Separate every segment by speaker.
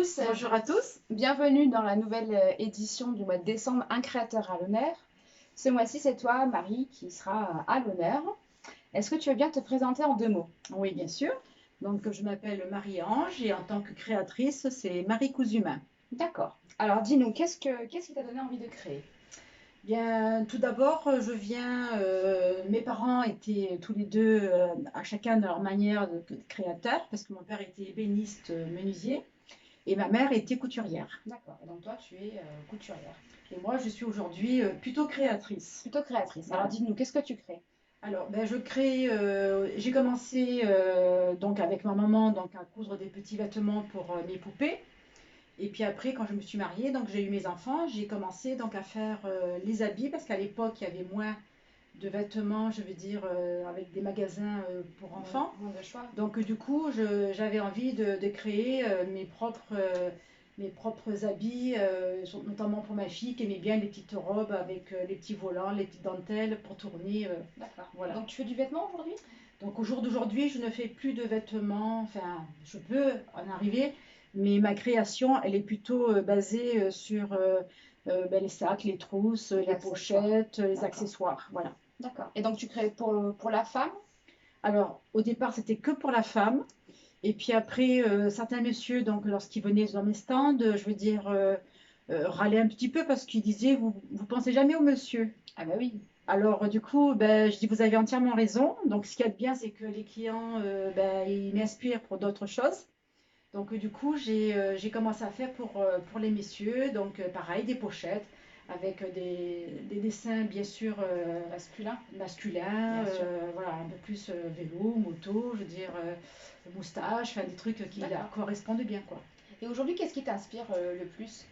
Speaker 1: tous,
Speaker 2: Bonjour à tous.
Speaker 1: bienvenue dans la nouvelle édition du mois de décembre, un créateur à l'honneur. Ce mois-ci, c'est toi, Marie, qui sera à l'honneur. Est-ce que tu veux bien te présenter en 2 mots?
Speaker 2: Oui, bien sûr. Donc, je m'appelle Marie-Ange et en tant que créatrice, c'est Marie Cousumin.
Speaker 1: D'accord. Alors dis-nous, qu'est-ce qui t'a donné envie de créer?
Speaker 2: Bien, tout d'abord, mes parents étaient tous les deux, à chacun de leur manière de créateurs, parce que mon père était ébéniste menuisier et ma mère était couturière.
Speaker 1: D'accord. Et donc toi, tu es couturière.
Speaker 2: Et moi, je suis aujourd'hui plutôt créatrice.
Speaker 1: Plutôt créatrice.
Speaker 2: Voilà.
Speaker 1: Alors dis-nous, qu'est-ce que tu crées?
Speaker 2: Alors, j'ai commencé donc avec ma maman donc, à coudre des petits vêtements pour mes poupées. Et puis après, quand je me suis mariée, donc j'ai eu mes enfants, j'ai commencé donc à faire les habits parce qu'à l'époque, il y avait moins de vêtements, avec des magasins pour enfants.
Speaker 1: Moins de choix.
Speaker 2: Donc du coup, j'avais envie de créer mes propres habits, notamment pour ma fille qui aimait bien les petites robes avec les petits volants, les petites dentelles pour tourner.
Speaker 1: D'accord.
Speaker 2: Voilà.
Speaker 1: Donc tu fais du vêtement aujourd'hui?
Speaker 2: Donc au jour d'aujourd'hui, je ne fais plus de vêtements, enfin, je peux en arriver, mais ma création, elle est plutôt basée sur les sacs, les trousses, les
Speaker 1: accessoires.
Speaker 2: pochettes, les
Speaker 1: D'accord.
Speaker 2: accessoires, voilà.
Speaker 1: D'accord. Et donc tu crées pour la femme?
Speaker 2: Alors, au départ, c'était que pour la femme. Et puis après, certains messieurs, donc lorsqu'ils venaient dans mes stands, râlaient un petit peu parce qu'ils disaient, vous pensez jamais au monsieur.
Speaker 1: Ah bah oui.
Speaker 2: Alors, du coup, je dis, vous avez entièrement raison. Donc, ce qu'il y a de bien, c'est que les clients, ils m'inspirent pour d'autres choses. Donc, du coup, j'ai commencé à faire pour les messieurs. Donc, pareil, des pochettes avec des dessins, bien sûr, masculins,
Speaker 1: Bien sûr.
Speaker 2: voilà, un peu plus vélo, moto, moustache, enfin des trucs qui
Speaker 1: D'accord.
Speaker 2: correspondent bien, quoi.
Speaker 1: Et aujourd'hui, qu'est-ce qui t'inspire le plus?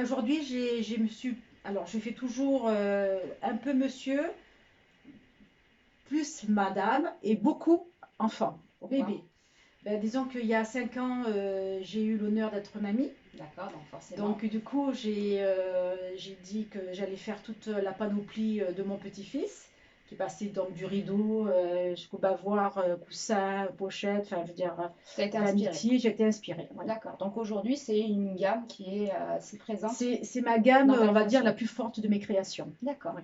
Speaker 2: Aujourd'hui, alors, je fais toujours un peu monsieur, plus madame et beaucoup enfant,
Speaker 1: Pourquoi?
Speaker 2: bébé. Disons qu'il y a 5 ans, j'ai eu l'honneur d'être mamie.
Speaker 1: D'accord, donc forcément.
Speaker 2: Donc du coup, j'ai dit que j'allais faire toute la panoplie de mon petit-fils, qui passait donc du rideau jusqu'au bavoir, coussin, pochette, enfin je veux dire,
Speaker 1: Tu as été inspirée.
Speaker 2: vanity, j'ai été inspirée. Voilà.
Speaker 1: D'accord, donc aujourd'hui, c'est une gamme qui est assez présente.
Speaker 2: C'est ma gamme,
Speaker 1: Dans ta
Speaker 2: on va dire,
Speaker 1: création.
Speaker 2: la plus forte de mes créations.
Speaker 1: D'accord.
Speaker 2: Oui.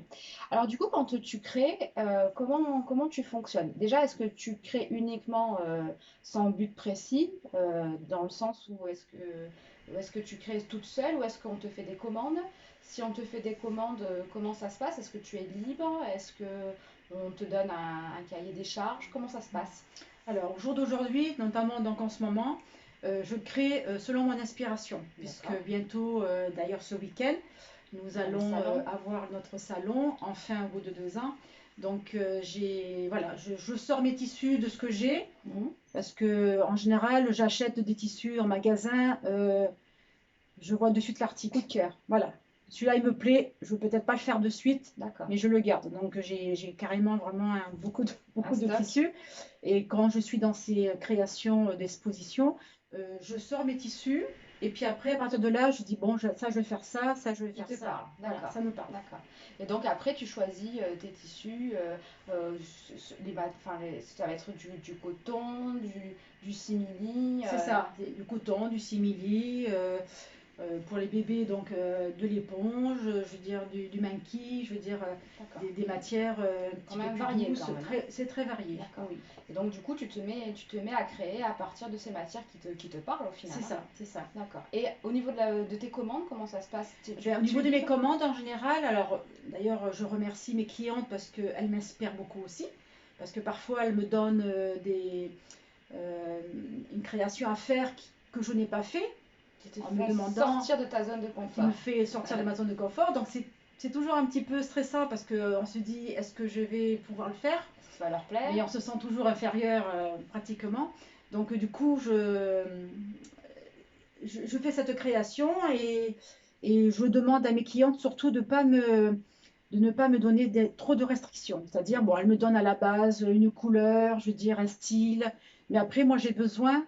Speaker 1: Alors du coup, quand tu crées, comment tu fonctionnes? Déjà, est-ce que tu crées uniquement sans but précis, dans le sens où est-ce que tu crées toute seule ou est-ce qu'on te fait des commandes? Si on te fait des commandes, comment ça se passe? Est-ce que tu es libre? Est-ce que on te donne un cahier des charges? Comment ça se passe?
Speaker 2: Alors, au jour d'aujourd'hui, notamment donc en ce moment, je crée selon mon inspiration, puisque
Speaker 1: D'accord.
Speaker 2: bientôt, d'ailleurs ce week-end, nous allons
Speaker 1: salon.
Speaker 2: avoir notre salon, enfin au bout de 2 ans. Donc, voilà, je sors mes tissus de ce que j'ai, parce que en général, j'achète des tissus en magasin, je vois de suite l'article.
Speaker 1: Coup de cœur.
Speaker 2: Voilà. Celui-là, il me plaît, je ne vais peut-être pas le faire de suite,
Speaker 1: D'accord.
Speaker 2: mais je le garde. Donc, j'ai carrément vraiment beaucoup de
Speaker 1: stock.
Speaker 2: tissus. Et quand je suis dans ces créations d'exposition, je sors mes tissus. Et puis après, à partir de là, je dis, bon, ça, je vais faire ça, ça, je vais faire ça.
Speaker 1: Parle.
Speaker 2: Voilà,
Speaker 1: D'accord.
Speaker 2: ça me parle.
Speaker 1: D'accord. Et donc après, tu choisis tes tissus, ça va être du coton, du simili.
Speaker 2: C'est ça, du coton, du simili. Pour les bébés, donc de l'éponge, du manki, des matières un
Speaker 1: Quand
Speaker 2: petit
Speaker 1: même
Speaker 2: peu
Speaker 1: variées,
Speaker 2: plus douces.
Speaker 1: quand même.
Speaker 2: C'est très varié.
Speaker 1: D'accord. Oui. Et donc du coup, tu te mets à créer à partir de ces matières qui te parlent au final.
Speaker 2: C'est ça.
Speaker 1: D'accord. Et au niveau de tes commandes, comment ça se passe?
Speaker 2: Au niveau de mes commandes en général, alors d'ailleurs je remercie mes clientes parce qu'elles m'inspirent beaucoup aussi, parce que parfois elles me donnent une création à faire que je n'ai pas fait.
Speaker 1: En me demandant sortir de ta zone de confort.
Speaker 2: Qui me fait sortir de ma zone de confort. Donc c'est toujours un petit peu stressant parce qu'on se dit est-ce que je vais pouvoir le faire?
Speaker 1: Est-ce que ça va leur plaire?
Speaker 2: Et on se sent toujours inférieur pratiquement. Donc du coup je fais cette création et je demande à mes clientes surtout de ne pas me donner trop de restrictions. C'est-à-dire, bon, elles me donnent à la base une couleur, un style, mais après moi j'ai besoin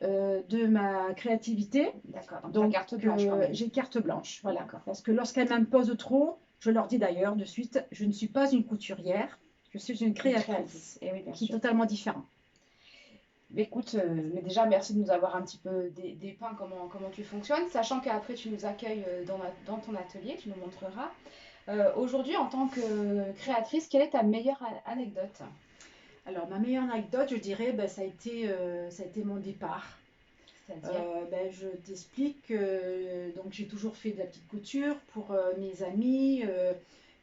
Speaker 2: de ma créativité.
Speaker 1: D'accord, donc carte blanche quand même.
Speaker 2: J'ai carte blanche, voilà. Parce que lorsqu'elles m'imposent trop, je leur dis d'ailleurs de suite, je ne suis pas une couturière, je suis une créatrice,
Speaker 1: Et oui,
Speaker 2: qui est totalement différent.
Speaker 1: Mais écoute, mais déjà, merci de nous avoir un petit peu dépeint comment tu fonctionnes, sachant qu'après, tu nous accueilles dans ton atelier, tu nous montreras. Aujourd'hui, en tant que créatrice, quelle est ta meilleure anecdote?
Speaker 2: Alors, ma meilleure anecdote, je dirais, ben, ça a été mon départ.
Speaker 1: C'est-à-dire?
Speaker 2: Ben, je t'explique, donc j'ai toujours fait de la petite couture pour mes amis,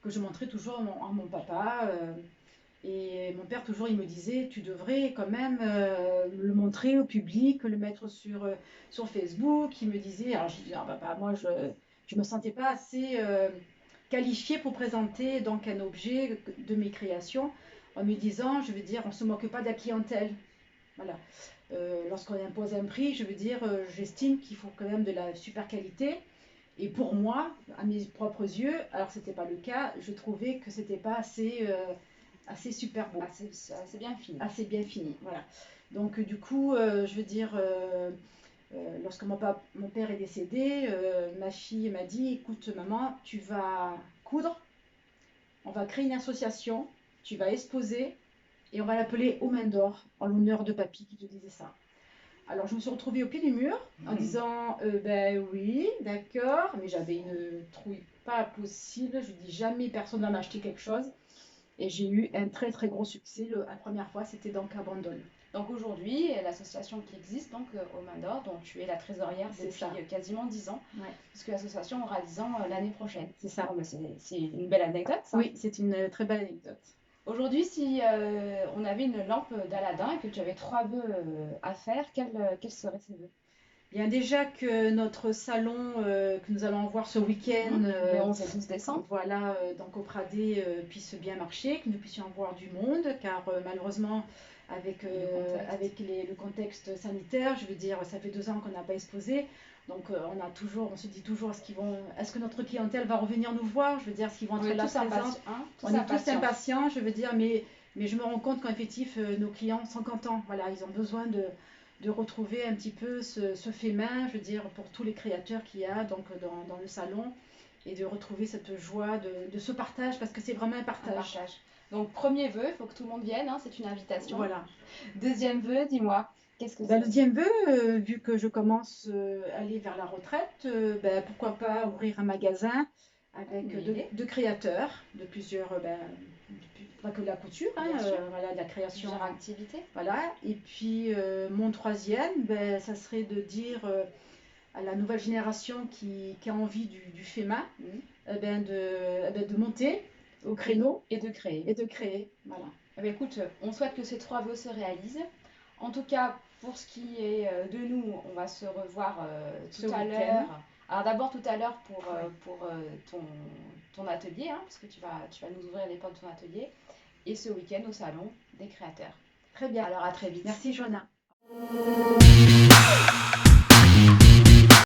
Speaker 2: que je montrais toujours à mon papa. Et mon père, toujours, il me disait, tu devrais quand même le montrer au public, le mettre sur Facebook. Il me disait, alors je dis, ah, papa, moi, je me sentais pas assez qualifiée pour présenter donc un objet de mes créations, en me disant, je veux dire, on se moque pas de la clientèle. Voilà. Lorsqu'on impose un prix, je veux dire, j'estime qu'il faut quand même de la super qualité. Et pour moi, à mes propres yeux, alors c'était pas le cas, je trouvais que c'était pas assez super beau.
Speaker 1: Assez bien fini.
Speaker 2: Assez bien fini, voilà. Donc du coup, je veux dire, lorsque mon père est décédé, ma fille m'a dit, écoute maman, tu vas coudre, on va créer une association, tu vas exposer et on va l'appeler aux mains d'or, en l'honneur de papy qui te disait ça. Alors je me suis retrouvée au pied du mur en disant ben oui, d'accord, mais j'avais une trouille pas possible. Je dis jamais personne va m'acheter quelque chose. Et j'ai eu un très très gros succès. La première fois, c'était donc à Bandol.
Speaker 1: Donc aujourd'hui, l'association qui existe, donc aux Mains d'Or, dont tu es la trésorière depuis quasiment 10 ans,
Speaker 2: Ouais.
Speaker 1: parce que l'association aura 10 ans l'année prochaine.
Speaker 2: C'est ça.
Speaker 1: Bon, c'est une belle anecdote, ça.
Speaker 2: Oui, c'est une très belle anecdote.
Speaker 1: Aujourd'hui, si on avait une lampe d'Aladin et que tu avais 3 vœux à faire, quels seraient ces vœux?
Speaker 2: Bien déjà que notre salon que nous allons voir ce week-end,
Speaker 1: le 11 et 12 décembre,
Speaker 2: voilà, donc au Pradé, puisse bien marcher, que nous puissions voir du monde, car malheureusement avec le contexte sanitaire, je veux dire, ça fait 2 ans qu'on n'a pas exposé, donc on se dit toujours, est-ce que notre clientèle va revenir nous voir? Je veux dire, est-ce qu'ils vont être là présents? On est tous impatients, je veux dire, mais je me rends compte qu'en effectif, nos clients sont contents. Voilà, ils ont besoin de retrouver un petit peu ce fait main, je veux dire, pour tous les créateurs qu'il y a donc dans le salon, et de retrouver cette joie de ce partage, parce que c'est vraiment un partage.
Speaker 1: Donc premier vœu, il faut que tout le monde vienne, hein, c'est une invitation.
Speaker 2: Voilà.
Speaker 1: Deuxième vœu, dis-moi, qu'est-ce que
Speaker 2: c'est? Le deuxième vœu, vu que je commence à aller vers la retraite, pourquoi pas ouvrir un magasin avec de créateurs, de plusieurs, pas que de la couture, hein, voilà, de la création.
Speaker 1: Plusieurs activités.
Speaker 2: Voilà. Et puis mon troisième, ça serait de dire à la nouvelle génération qui a envie du fait main, de monter au créneau
Speaker 1: et de créer.
Speaker 2: Voilà.
Speaker 1: Eh bien, écoute, on souhaite que ces 3 vœux se réalisent. En tout cas, pour ce qui est de nous, on va se revoir tout à l'heure. Alors d'abord tout à l'heure pour ton atelier, hein, parce que tu vas nous ouvrir les portes de ton atelier. Et ce week-end au salon des créateurs.
Speaker 2: Très bien.
Speaker 1: Alors à très vite.
Speaker 2: Merci Joanna.